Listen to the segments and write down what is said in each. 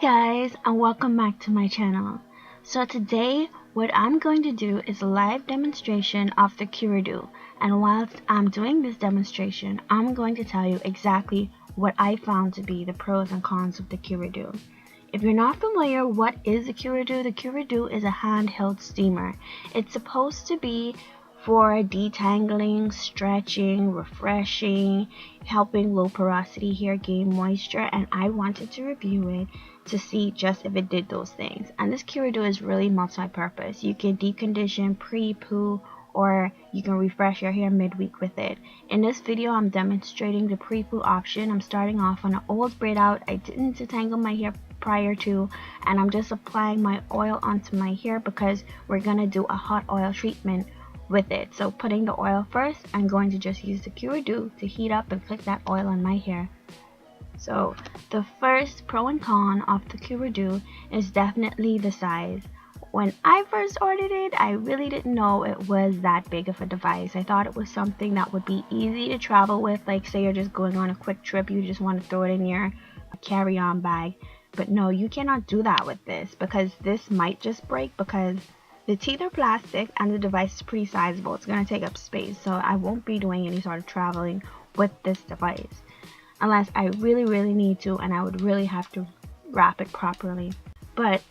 Guys, and welcome back to my channel. So today what I'm going to do is a live demonstration of the Q-redew, and whilst I'm doing this demonstration I'm going to tell you exactly what I found to be the pros and cons of the Q-redew. If you're not familiar, what is the Q-redew? The Q-redew is a handheld steamer. It's supposed to be for detangling, stretching, refreshing, helping low porosity hair gain moisture, and I wanted to review it to see just if it did those things. And this Q-redew is really multi-purpose. You can decondition, pre-poo, or you can refresh your hair midweek with it. In this video I'm demonstrating the pre-poo option. I'm starting off on an old braid out. I didn't detangle my hair prior to, and I'm just applying my oil onto my hair because we're gonna do a hot oil treatment with it. So putting the oil first, I'm going to just use the Q-redew to heat up and click that oil on my hair. So the first pro and con of the Q-redew is definitely the size. When I first ordered it, I really didn't know it was that big of a device. I thought it was something that would be easy to travel with, like say you're just going on a quick trip, you just want to throw it in your carry-on bag. But no, you cannot do that with this because this might just break because the teeth are plastic and the device is pretty sizable. It's going to take up space, so I won't be doing any sort of traveling with this device unless I really need to, and I would really have to wrap it properly. But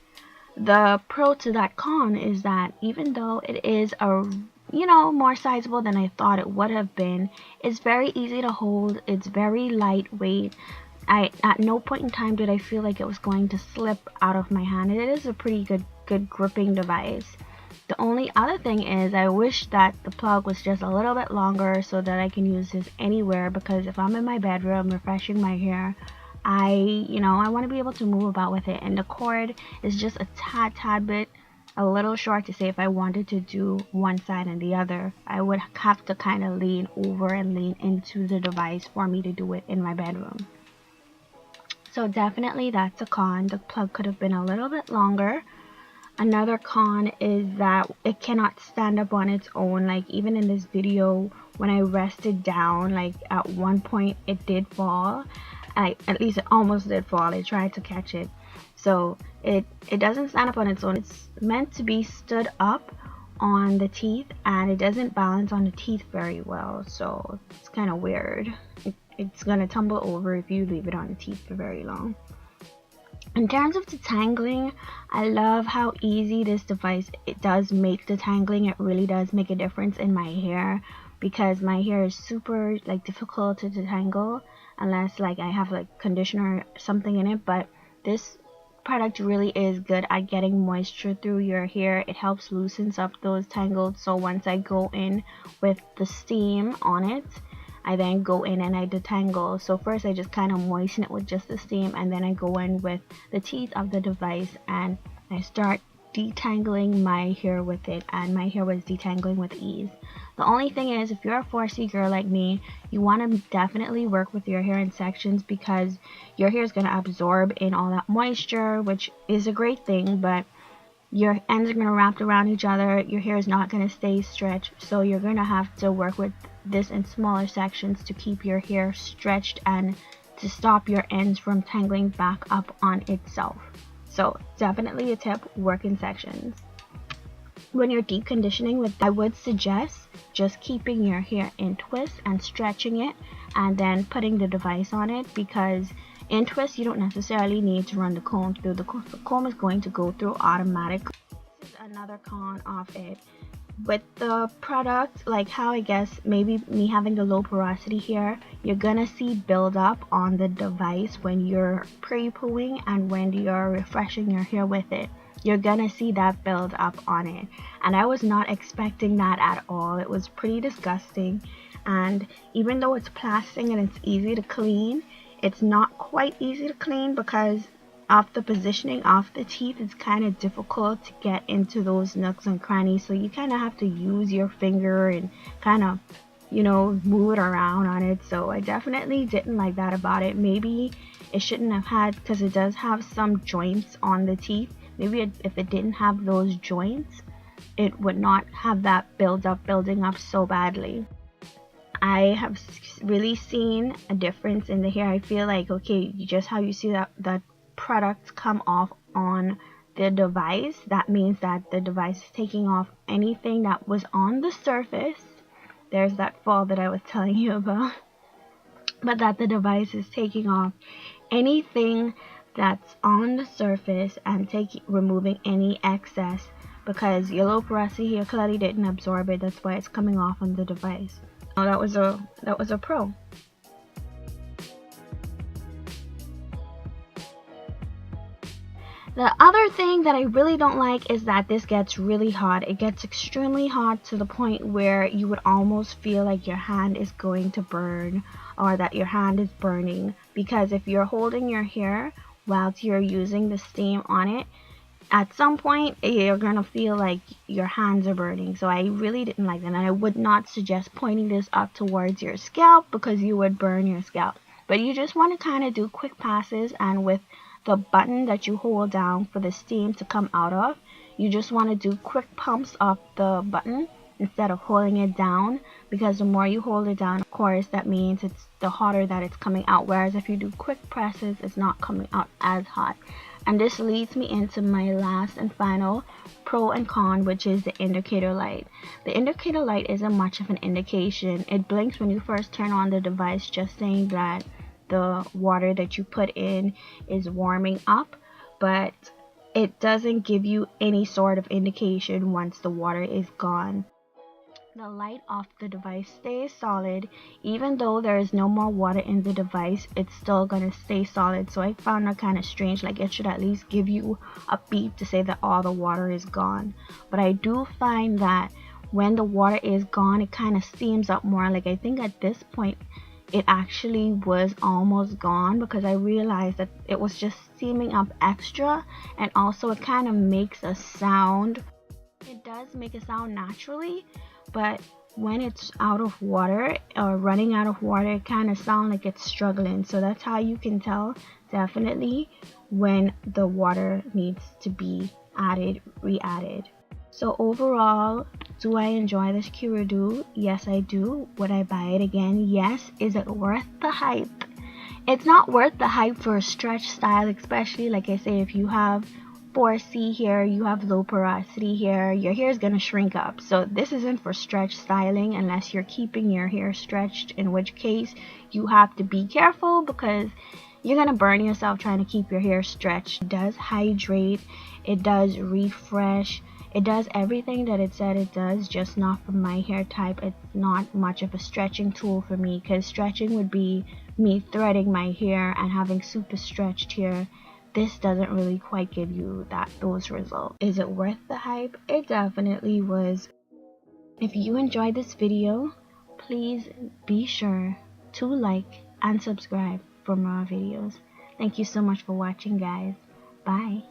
the pro to that con is that even though it is more sizable than I thought it would have been, it's very easy to hold. It's very lightweight. At no point in time did I feel like it was going to slip out of my hand. It is a pretty good gripping device. The only other thing is I wish that the plug was just a little bit longer so that I can use this anywhere, because if I'm in my bedroom refreshing my hair, I want to be able to move about with it, and the cord is just a tad bit a little short to say if I wanted to do one side and the other. I would have to kind of lean over and lean into the device for me to do it in my bedroom. So definitely that's a con. The plug could have been a little bit longer. Another con is that it cannot stand up on its own. Like even in this video, when I rested down, like at one point it did fall. At least it almost did fall. I tried to catch it. So it doesn't stand up on its own. It's meant to be stood up on the teeth, and it doesn't balance on the teeth very well. So it's kind of weird. It's gonna tumble over if you leave it on the teeth for very long. In terms of detangling, I love how easy this device it does make detangling. It really does make a difference in my hair, because my hair is super difficult to detangle unless I have conditioner or something in it. But this product really is good at getting moisture through your hair. It helps loosens up those tangles. So once I go in with the steam on it, I then go in and I detangle. So first I just kind of moisten it with just the steam, and then I go in with the teeth of the device and I start detangling my hair with it, and my hair was detangling with ease. The only thing is, if you're a 4C girl like me, you want to definitely work with your hair in sections, because your hair is going to absorb in all that moisture, which is a great thing, but your ends are going to wrap around each other. Your hair is not going to stay stretched, so you're going to have to work with this in smaller sections to keep your hair stretched and to stop your ends from tangling back up on itself. So definitely a tip, work in sections. When you're deep conditioning with, I would suggest just keeping your hair in twist and stretching it, and then putting the device on it, because in twist you don't necessarily need to run the comb through. The comb is going to go through automatically. This is another con of it. With the product, how I guess maybe me having the low porosity hair, you're gonna see build up on the device when you're pre-pooing and when you're refreshing your hair with it. You're gonna see that build up on it, and I was not expecting that at all. It was pretty disgusting, and even though it's plastic and it's easy to clean, it's not quite easy to clean because of the positioning of the teeth. It's kind of difficult to get into those nooks and crannies, so you kind of have to use your finger and kind of move it around on it. So I definitely didn't like that about it. Maybe it shouldn't have had, because it does have some joints on the teeth. Maybe if it didn't have those joints, it would not have that building up so badly. I have really seen a difference in the hair. I feel like, okay, just how you see that products come off on the device, that means that the device is taking off anything that was on the surface. There's that fall that I was telling you about. But that the device is taking off anything that's on the surface and removing any excess, because your low porosity here clearly didn't absorb it. That's why it's coming off on the device. Oh, that was a pro. The other thing that I really don't like is that this gets really hot. It gets extremely hot to the point where you would almost feel like your hand is going to burn, or that your hand is burning, because if you're holding your hair whilst you're using the steam on it, at some point you're gonna feel like your hands are burning. So I really didn't like that, and I would not suggest pointing this up towards your scalp because you would burn your scalp. But you just want to kind of do quick passes, and with the button that you hold down for the steam to come out of, you just want to do quick pumps of the button instead of holding it down, because the more you hold it down, of course, that means it's the hotter that it's coming out, whereas if you do quick presses, it's not coming out as hot. And this leads me into my last and final pro and con, which is the indicator light. The indicator light isn't much of an indication. It blinks when you first turn on the device, just saying that the water that you put in is warming up, but it doesn't give you any sort of indication once the water is gone. The light off the device stays solid. Even though there is no more water in the device, it's still gonna stay solid. So I found that kind of strange. Like, it should at least give you a beep to say that all the water is gone. But I do find that when the water is gone, it kind of steams up more. Like, I think at this point it actually was almost gone, because I realized that it was just steaming up extra, and also it kind of makes a sound. It does make a sound naturally, but when it's out of water or running out of water, it kind of sounds like it's struggling. So that's how you can tell definitely when the water needs to be added, re-added. So overall, do I enjoy this Q-redew? Yes, I do. Would I buy it again? Yes. Is it worth the hype? It's not worth the hype for a stretch style, especially like I say, if you have 4C hair, you have low porosity hair, your hair is gonna shrink up. So this isn't for stretch styling unless you're keeping your hair stretched, in which case you have to be careful because you're gonna burn yourself trying to keep your hair stretched. It does hydrate, it does refresh, it does everything that it said it does, just not for my hair type. It's not much of a stretching tool for me, because stretching would be me threading my hair and having super stretched hair. This doesn't really quite give you those results. Is it worth the hype? It definitely was. If you enjoyed this video, please be sure to like and subscribe for more videos. Thank you so much for watching, guys. Bye.